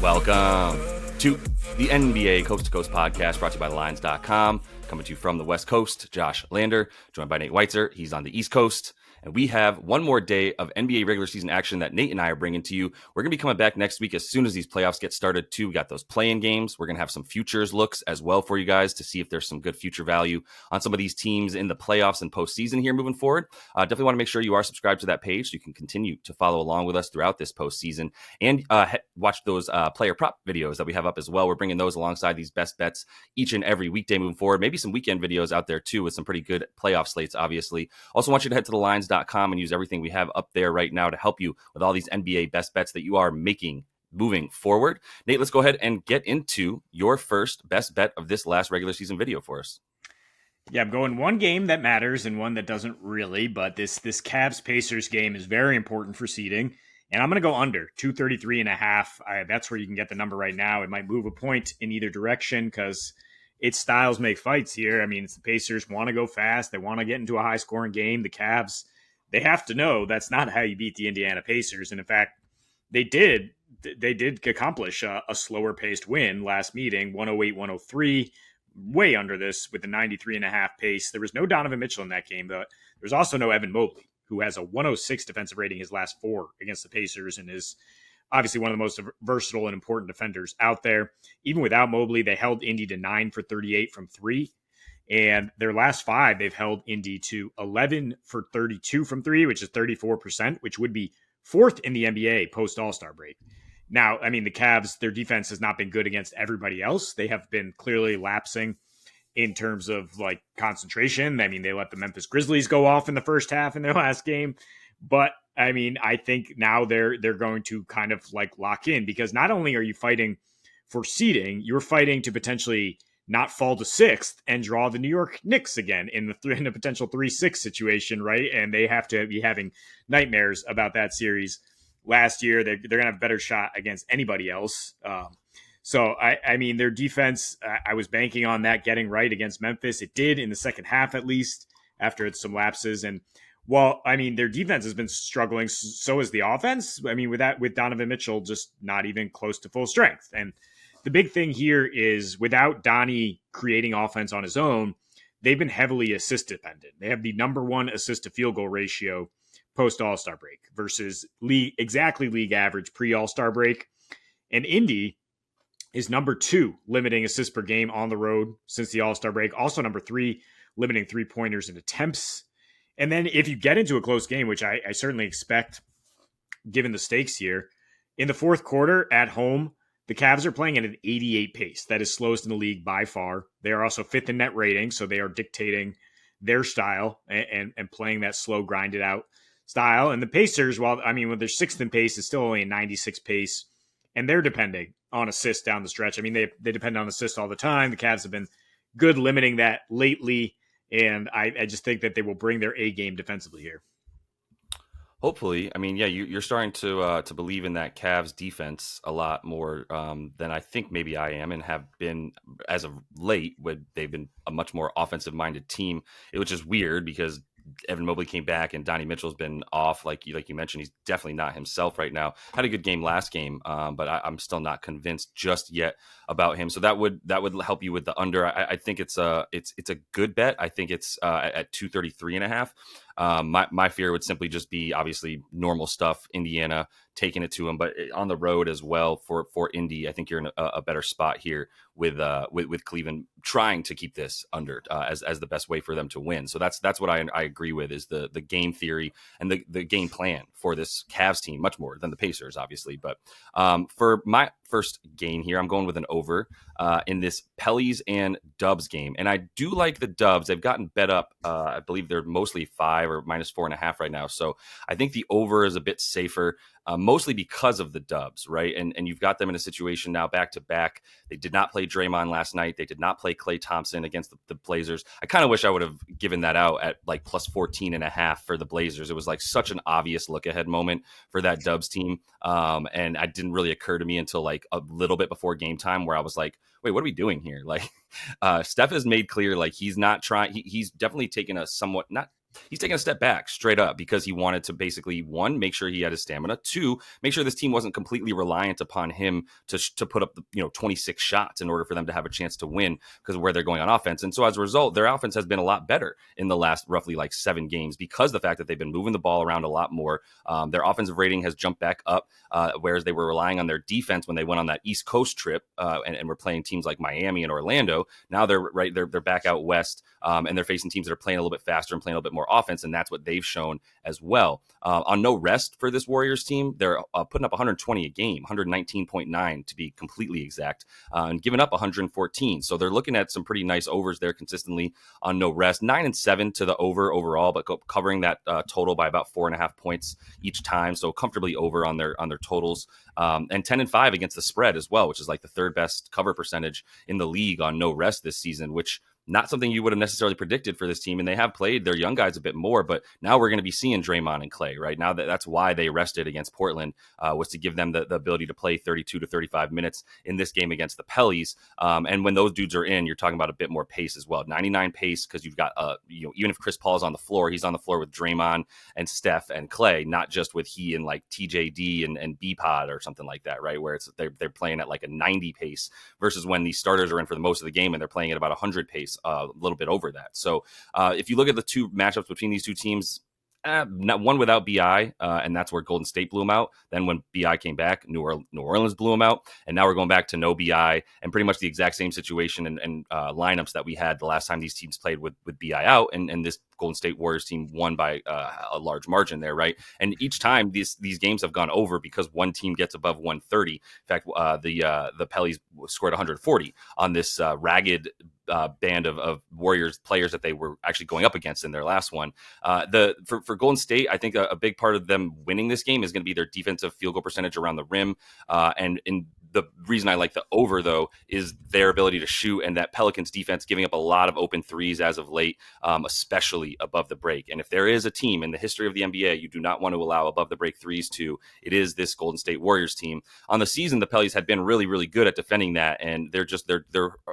Welcome to the NBA Coast to Coast podcast brought to you by Lines.com. Coming to you from the West Coast, Josh Lander, joined by Nate Weitzer. He's on the East Coast. And we have one more day of NBA regular season action that Nate and I are bringing to you. We're going to be coming back next week as soon as these playoffs get started, too. We got those play-in games. We're going to have some futures looks as well for you guys to see if there's some good future value on some of these teams in the playoffs and postseason here moving forward. Definitely want to make sure you are subscribed to that page so you can continue to follow along with us throughout this postseason and watch those player prop videos that we have up as well. We're bringing those alongside these best bets each and every weekday moving forward. Maybe some weekend videos out there, too, with some pretty good playoff slates, obviously. Also want you to head to the Lines.com and use everything we have up there right now to help you with all these NBA best bets that you are making moving forward. Nate, let's go ahead and get into your first best bet of this last regular season video for us. Yeah, I'm going one game that matters and one that doesn't really, but this Cavs-Pacers game is very important for seeding, and I'm going to go under 233.5. That's where you can get the number right now. It might move a point in either direction because it's styles make fights here. I mean, it's the Pacers want to go fast. They want to get into a high-scoring game. The Cavs, they have to know that's not how you beat the Indiana Pacers. And in fact, they did accomplish a slower-paced win last meeting, 108-103, way under this with the 93.5 pace. There was no Donovan Mitchell in that game, but there's also no Evan Mobley, who has a 106 defensive rating his last four against the Pacers and is obviously one of the most versatile and important defenders out there. Even without Mobley, they held Indy to 9 for 38 from three. And their last five, they've held Indy to 11 for 32 from three, which is 34%, which would be fourth in the NBA post All-Star break. Now, I mean, the Cavs, their defense has not been good against everybody else. They have been clearly lapsing in terms of like concentration. I mean, they let the Memphis Grizzlies go off in the first half in their last game. But I mean, I think now they're going to kind of like lock in, because not only are you fighting for seeding, you're fighting to potentially not fall to sixth and draw the New York Knicks again in the potential 3-6 situation, right? And they have to be having nightmares about that series. Last year, they're going to have a better shot against anybody else. So, I mean, their defense, I was banking on that getting right against Memphis. It did in the second half, at least, after it's some lapses. And while, I mean, their defense has been struggling, so is the offense. I mean, with Donovan Mitchell just not even close to full strength. And the big thing here is without Donnie creating offense on his own, they've been heavily assist dependent. They have the number one assist to field goal ratio post All-Star break versus league average pre All-Star break. And Indy is number two limiting assists per game on the road since the All-Star break. Also number three limiting three-pointers and attempts. And then if you get into a close game, which I certainly expect given the stakes here, in the fourth quarter at home, the Cavs are playing at an 88 pace. That is slowest in the league by far. They are also fifth in net rating, so they are dictating their style and playing that slow, grinded out style. And the Pacers, when they're sixth in pace, it's still only a 96 pace, and they're depending on assists down the stretch. I mean, they depend on assists all the time. The Cavs have been good limiting that lately, and I just think that they will bring their A game defensively here. Hopefully. I mean, yeah, you're starting to believe in that Cavs defense a lot more than I think maybe I am and have been as of late. They've been a much more offensive-minded team, which is weird because Evan Mobley came back and Donnie Mitchell's been off. Like you mentioned, he's definitely not himself right now. Had a good game last game, but I'm still not convinced just yet about him. So that would help you with the under. I think it's a good bet. I think it's at 233.5. My fear would simply just be obviously normal stuff. Indiana taking it to him, but on the road as well for Indy. I think you're in a better spot here with Cleveland trying to keep this under as the best way for them to win. So that's what I agree with is the game theory and the game plan for this Cavs team, much more than the Pacers, obviously. But for my first game here, I'm going with an over in this Pellies and Dubs game. And I do like the Dubs. They've gotten bet up. I believe they're mostly 5 or -4.5 right now. So I think the over is a bit safer. Mostly because of the Dubs, right? And you've got them in a situation now back to back. They did not play Draymond last night. They did not play Klay Thompson against the Blazers. I kind of wish I would have given that out at like +14.5 for the Blazers. It was like such an obvious look ahead moment for that Dubs team. And it didn't really occur to me until like a little bit before game time where I was like, wait, what are we doing here? Like Steph has made clear, like he's not trying. He's definitely taken a somewhat, not He's taking a step back straight up because he wanted to basically, one, make sure he had his stamina, two, make sure this team wasn't completely reliant upon him to put up 26 shots in order for them to have a chance to win because of where they're going on offense. And so as a result, their offense has been a lot better in the last roughly like 7 games because the fact that they've been moving the ball around a lot more. Their offensive rating has jumped back up, whereas they were relying on their defense when they went on that East Coast trip and were playing teams like Miami and Orlando. Now they're back out west, and they're facing teams that are playing a little bit faster and playing a little bit more offense, and that's what they've shown as well. On no rest for this Warriors team, they're putting up 120 a game, 119.9 to be completely exact, and giving up 114. So they're looking at some pretty nice overs there consistently on no rest. 9-7 to the over overall, but covering that total by about 4.5 points each time. So comfortably over on their totals. And 10-5 against the spread as well, which is like the third best cover percentage in the league on no rest this season, which not something you would have necessarily predicted for this team. And they have played their young guys a bit more, but now we're going to be seeing Draymond and Clay, right? Now that's why they rested against Portland, was to give them the ability to play 32 to 35 minutes in this game against the Pellies. And when those dudes are in, you're talking about a bit more pace as well. 99 pace, because you've got, even if Chris Paul's on the floor, he's on the floor with Draymond and Steph and Clay, not just with he and like TJD and B-Pod or something like that, right? Where they're playing at like a 90 pace versus when these starters are in for the most of the game and they're playing at about 100 pace, a little bit over that. So if you look at the two matchups between these two teams, not one without BI, and that's where Golden State blew them out. Then when BI came back, New Orleans blew them out, and now we're going back to no BI and pretty much the exact same situation and lineups that we had the last time these teams played with BI out, and this Golden State Warriors team won by a large margin there, right? And each time these games have gone over because one team gets above 130. In fact, the Pellies scored 140 on this ragged band of Warriors players that they were actually going up against in their last one. For Golden State, I think a big part of them winning this game is going to be their defensive field goal percentage around the rim, and in the reason I like the over, though, is their ability to shoot and that Pelicans defense giving up a lot of open threes as of late, especially above the break. And if there is a team in the history of the NBA you do not want to allow above the break threes to, it is this Golden State Warriors team. On the season, the Pellies had been really, really good at defending that, and they're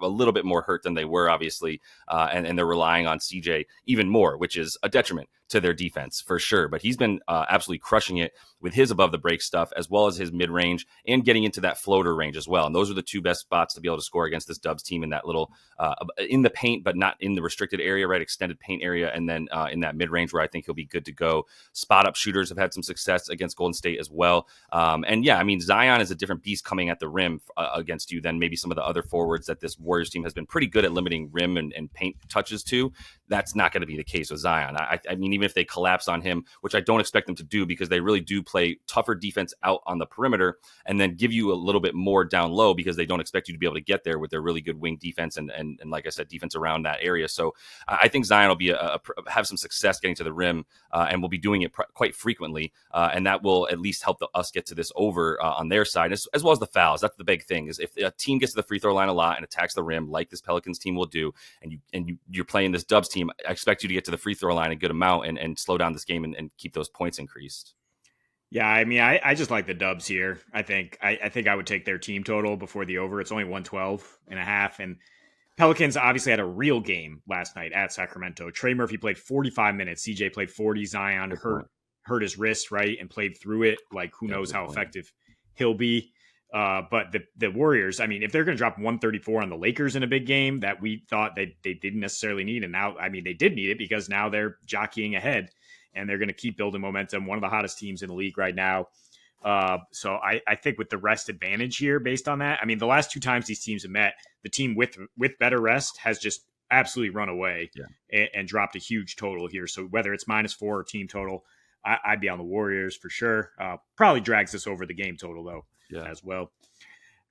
a little bit more hurt than they were, obviously, and they're relying on CJ even more, which is a detriment to their defense for sure. But he's been absolutely crushing it with his above the break stuff, as well as his mid range and getting into that floater range as well. And those are the two best spots to be able to score against this Dubs team, in that little in the paint, but not in the restricted area, right? Extended paint area. And then in that mid range where I think he'll be good to go. Spot up shooters have had some success against Golden State as well. And yeah, I mean, Zion is a different beast coming at the rim against you than maybe some of the other forwards that this Warriors team has been pretty good at limiting rim and paint touches to. That's not going to be the case with Zion. I mean, even if they collapse on him, which I don't expect them to do, because they really do play tougher defense out on the perimeter and then give you a little bit more down low because they don't expect you to be able to get there with their really good wing defense and like I said, defense around that area. So I think Zion will be have some success getting to the rim and will be doing it quite frequently. And that will at least help us get to this over on their side, as well as the fouls. That's the big thing, is if a team gets to the free throw line a lot and attacks the rim like this Pelicans team will do, and you're playing this Dubs team, I expect you to get to the free throw line a good amount and slow down this game and keep those points increased. Yeah, I mean, I just like the Dubs here. I think I would take their team total before the over. It's only 112.5. And Pelicans obviously had a real game last night at Sacramento. Trey Murphy played 45 minutes. CJ played 40. Zion hurt his wrist, right, and played through it. Like, who knows how effective he'll be. But the Warriors, I mean, if they're going to drop 134 on the Lakers in a big game that we thought they didn't necessarily need, and now, I mean, they did need it because now they're jockeying ahead and they're going to keep building momentum. One of the hottest teams in the league right now. So I think with the rest advantage here, based on that, I mean, the last two times these teams have met, the team with better rest has just absolutely run away and dropped a huge total here. So whether it's -4 or team total, I'd be on the Warriors for sure. Probably drags this over the game total though as well.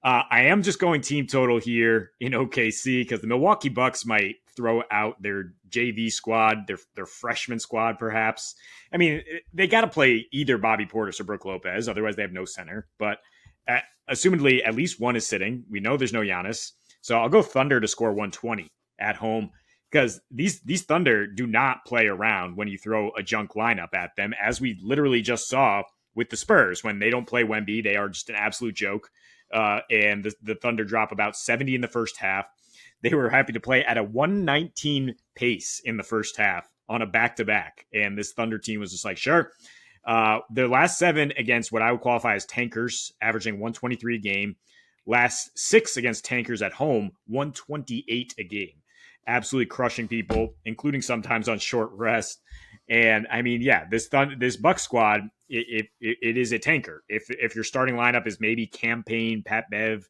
I am just going team total here in OKC because the Milwaukee Bucks might throw out their JV squad, their freshman squad, perhaps. I mean, they got to play either Bobby Portis or Brook Lopez, otherwise they have no center. But assumedly, at least one is sitting. We know there's no Giannis, so I'll go Thunder to score 120 at home because these Thunder do not play around when you throw a junk lineup at them, as we literally just saw with the Spurs. When they don't play Wemby, they are just an absolute joke. And the Thunder drop about 70 in the first half. They were happy to play at a 119 pace in the first half on a back-to-back. And this Thunder team was just like, sure. Their last 7 against what I would qualify as tankers, averaging 123 a game. Last 6 against tankers at home, 128 a game. Absolutely crushing people, including sometimes on short rest. And I mean, yeah, this Buck squad, it is a tanker. If your starting lineup is maybe Campaign, Pat Bev,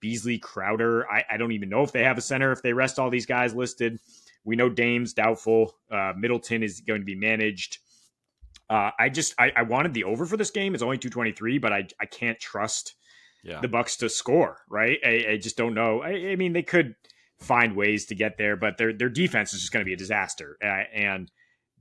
Beasley, Crowder, I don't even know if they have a center if they rest all these guys listed. We know Dame's doubtful. Middleton is going to be managed. I wanted the over for this game. It's only 223, but I can't trust Yeah. the Bucks to score. Right? I just don't know. I mean, they could find ways to get there, but their defense is just going to be a disaster. And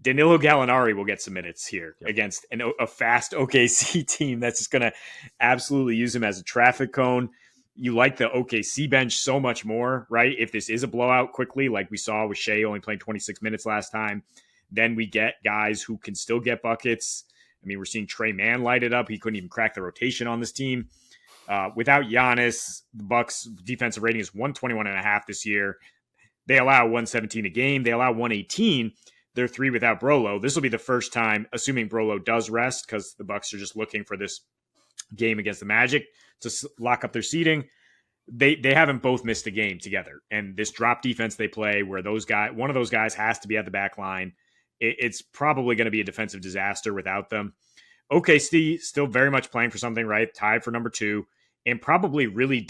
Danilo Gallinari will get some minutes here Yep. against a fast OKC team that's just going to absolutely use him as a traffic cone. You like the OKC bench so much more, right? If this is a blowout quickly, like we saw with Shea only playing 26 minutes last time, then we get guys who can still get buckets. I mean, we're seeing Trey Mann light it up. He couldn't even crack the rotation on this team. Without Giannis, the Bucks defensive rating is 121.5 this year. They allow 117 a game. They allow 118. They're 3 without Brolo. This will be the first time, assuming Brolo does rest, because the Bucks are just looking for this game against the Magic to lock up their seeding. They haven't both missed a game together, and this drop defense they play, where one of those guys has to be at the back line, it's probably going to be a defensive disaster without them. OKC still very much playing for something, right? Tied for number 2, and probably really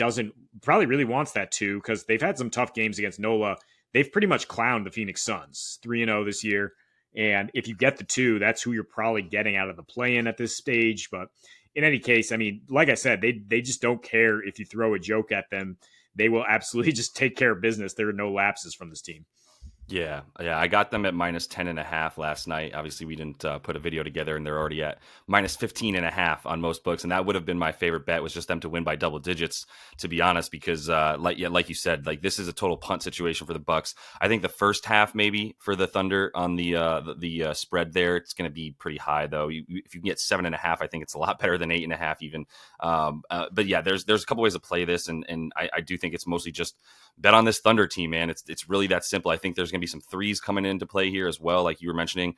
wants that 2 because they've had some tough games against NOLA. They've pretty much clowned the Phoenix Suns, 3-0 this year. And if you get the 2, that's who you're probably getting out of the play-in at this stage. But in any case, I mean, like I said, they just don't care if you throw a joke at them. They will absolutely just take care of business. There are no lapses from this team. Yeah. I got them at minus 10.5 last night. Obviously, we didn't put a video together, and they're already at minus 15.5 on most books. And that would have been my favorite bet, was just them to win by double digits, to be honest, because like you said, like this is a total punt situation for the Bucks. I think the first half maybe for the Thunder on the spread there, it's going to be pretty high though. If you can get 7.5, I think it's a lot better than 8.5 even. But yeah, there's a couple ways to play this, and I do think it's mostly just bet on this Thunder team, man. It's really that simple. I think there's going to be some threes coming into play here as well, like you were mentioning,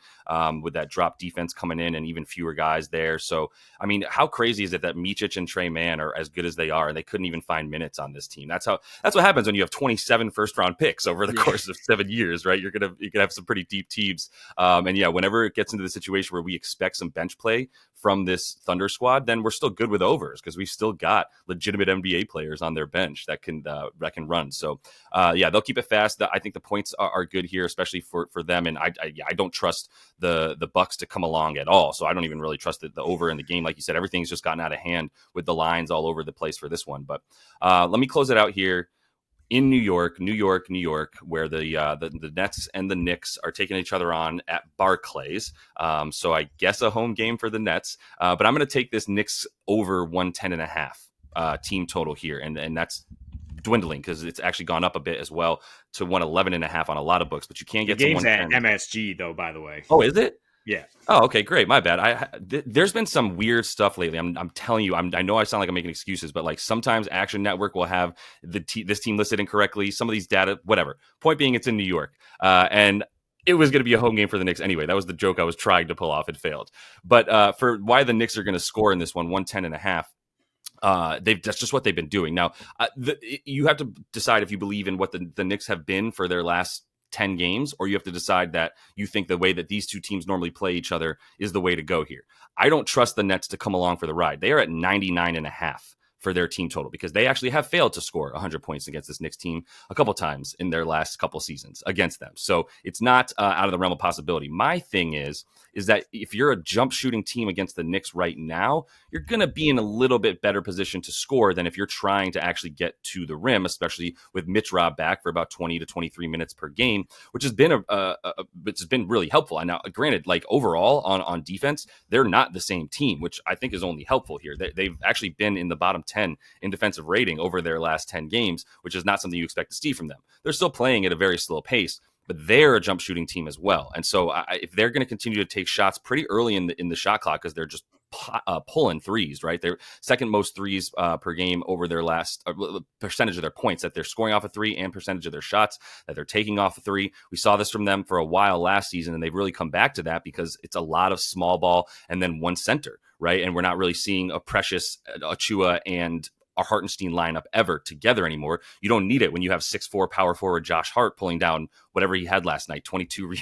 with that drop defense coming in and even fewer guys there. So, I mean, how crazy is it that Micic and Trey Mann are as good as they are, and they couldn't even find minutes on this team? That's what happens when you have 27 first round picks over the course of 7 years, right? You're gonna have some pretty deep teams, and yeah, whenever it gets into the situation where we expect some bench play from this Thunder squad, then we're still good with overs because we've still got legitimate NBA players on their bench that can run. So yeah, they'll keep it fast. I think the points are good here, especially for them. And I don't trust the Bucks to come along at all. So I don't even really trust the over in the game. Like you said, everything's just gotten out of hand with the lines all over the place for this one. But let me close it out here. In New York, where the Nets and the Knicks are taking each other on at Barclays. So I guess a home game for the Nets. But I'm going to take this Knicks over 110.5 team total here, and that's dwindling because it's actually gone up a bit as well to 111.5 on a lot of books. But you can't get the to game's at 110. MSG though, by the way. Oh, is it? Yeah. Oh, okay, great. My bad. There's been some weird stuff lately. I'm telling you. I know I sound like I'm making excuses, but like sometimes Action Network will have this team listed incorrectly. Some of these data, whatever. Point being, it's in New York, and it was going to be a home game for the Knicks anyway. That was the joke I was trying to pull off. It failed. But for why the Knicks are going to score in this one, 110.5. That's just what they've been doing. Now, you have to decide if you believe in what the Knicks have been for their last 10 games, or you have to decide that you think the way that these two teams normally play each other is the way to go here. I don't trust the Nets to come along for the ride. They are at 99.5 for their team total because they actually have failed to score 100 points against this Knicks team a couple times in their last couple seasons against them. So it's not out of the realm of possibility. My thing is that if you're a jump shooting team against the Knicks right now, you're going to be in a little bit better position to score than if you're trying to actually get to the rim, especially with Mitch Rob back for about 20 to 23 minutes per game, which has been which has been really helpful. And now, granted, like overall on defense, they're not the same team, which I think is only helpful here. They've actually been in the bottom 10 in defensive rating over their last 10 games, which is not something you expect to see from them. They're still playing at a very slow pace, but they're a jump shooting team as well. And so if they're going to continue to take shots pretty early in the shot clock because they're just pulling threes, right? They're second most threes per game over their last percentage of their points that they're scoring off a three and percentage of their shots that they're taking off a three. We saw this from them for a while last season, and they've really come back to that because it's a lot of small ball and then one center, right? And we're not really seeing a Precious, Achua, and a Hartenstein lineup ever together anymore. You don't need it when you have 6'4" power forward Josh Hart pulling down whatever he had last night, 22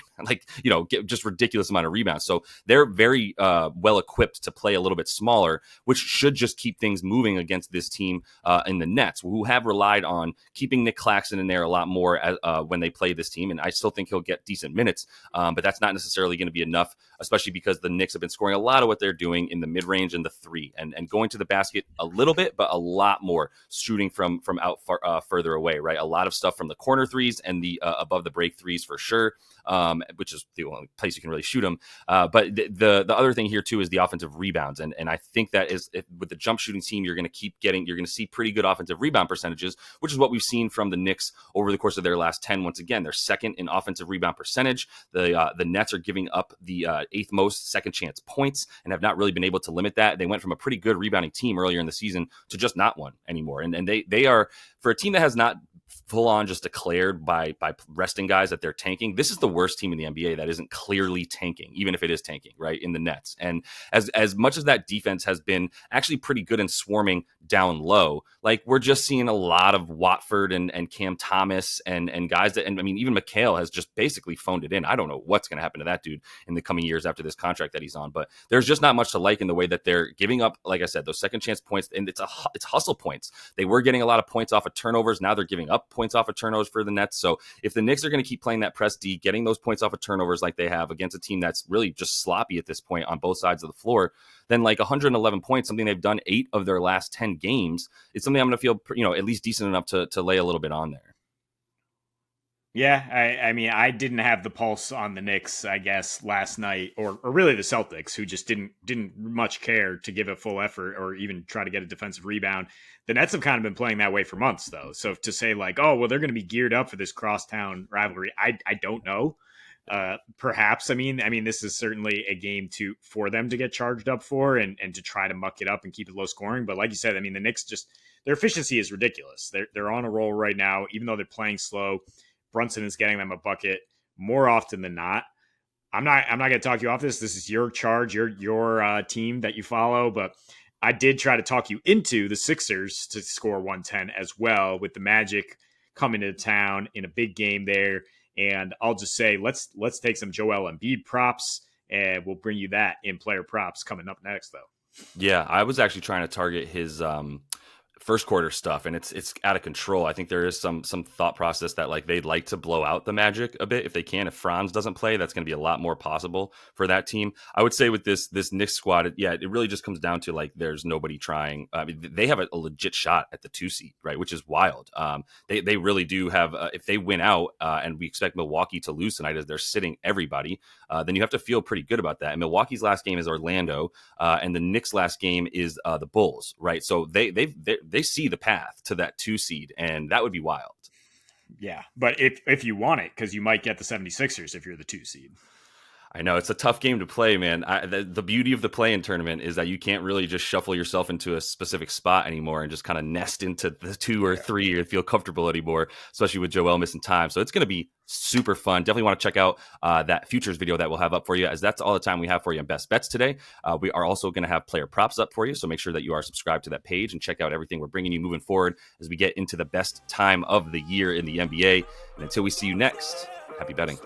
just ridiculous amount of rebounds. So they're very well equipped to play a little bit smaller, which should just keep things moving against this team in the Nets, who have relied on keeping Nick Claxton in there a lot more when they play this team. And I still think he'll get decent minutes, but that's not necessarily going to be enough, especially because the Knicks have been scoring a lot of what they're doing in the mid-range and the three and going to the basket a little bit, but a lot more shooting from out further away, right? A lot of stuff from the corner threes and the above the break threes for sure, which is the only place you can really shoot them. But the other thing here too is the offensive rebounds, and I think that is with the jump shooting team, you're going to see pretty good offensive rebound percentages, which is what we've seen from the Knicks over the course of their last 10. Once again, they're second in offensive rebound percentage. The Nets are giving up the eighth most second chance points and have not really been able to limit that. They went from a pretty good rebounding team earlier in the season to just not one anymore, and they are, for a team that has not full on just declared by resting guys that they're tanking, this is the worst team in the NBA that isn't clearly tanking, even if it is tanking, right, in the Nets. And as much as that defense has been actually pretty good in swarming down low, like we're just seeing a lot of Watford and Cam Thomas and guys that, and I mean, even McHale has just basically phoned it in. I don't know what's going to happen to that dude in the coming years after this contract that he's on, but there's just not much to like in the way that they're giving up, like I said, those second chance points, and it's hustle points. They were getting a lot of points off of turnovers. Now they're giving up points off of turnovers for the Nets. So if the Knicks are going to keep playing that press D, getting those points off of turnovers like they have against a team that's really just sloppy at this point on both sides of the floor, then like 111 points, something they've done 8 of their last 10 games, it's something I'm going to feel, at least decent enough to lay a little bit on there. Yeah, I mean, I didn't have the pulse on the Knicks, I guess, last night, or really the Celtics, who just didn't much care to give a full effort or even try to get a defensive rebound. The Nets have kind of been playing that way for months, though. So to say like, oh, well, they're going to be geared up for this crosstown rivalry, I don't know. Perhaps, I mean, this is certainly a game for them to get charged up for and to try to muck it up and keep it low scoring. But like you said, I mean, the Knicks their efficiency is ridiculous. They're on a roll right now, even though they're playing slow. Brunson is getting them a bucket more often than not. I'm not going to talk you off this. This is your charge, your team that you follow, but I did try to talk you into the Sixers to score 110 as well, with the Magic coming to town in a big game there. And I'll just say, let's take some Joel Embiid props, and we'll bring you that in player props coming up next, though. Yeah, I was actually trying to target his first quarter stuff, and it's out of control. I think there is some thought process that like they'd like to blow out the Magic a bit if they can. If Franz doesn't play, that's going to be a lot more possible for that team. I would say with this Knicks squad, it really just comes down to like there's nobody trying. I mean, they have a legit shot at the 2 seed, right, which is wild. They really do have. If they win out, and we expect Milwaukee to lose tonight as they're sitting everybody, then you have to feel pretty good about that. And Milwaukee's last game is Orlando, and the Knicks' last game is the Bulls, right? So they see the path to that 2 seed, and that would be wild. Yeah, but if you want it, because you might get the 76ers if you're the 2 seed. I know it's a tough game to play, man. The beauty of the play-in tournament is that you can't really just shuffle yourself into a specific spot anymore and just kind of nest into the 2 or 3 or feel comfortable anymore, especially with Joel missing time. So it's going to be super fun. Definitely want to check out that futures video that we'll have up for you, as that's all the time we have for you on Best Bets today. We are also going to have player props up for you, so make sure that you are subscribed to that page and check out everything we're bringing you moving forward as we get into the best time of the year in the NBA. And until we see you next, happy betting.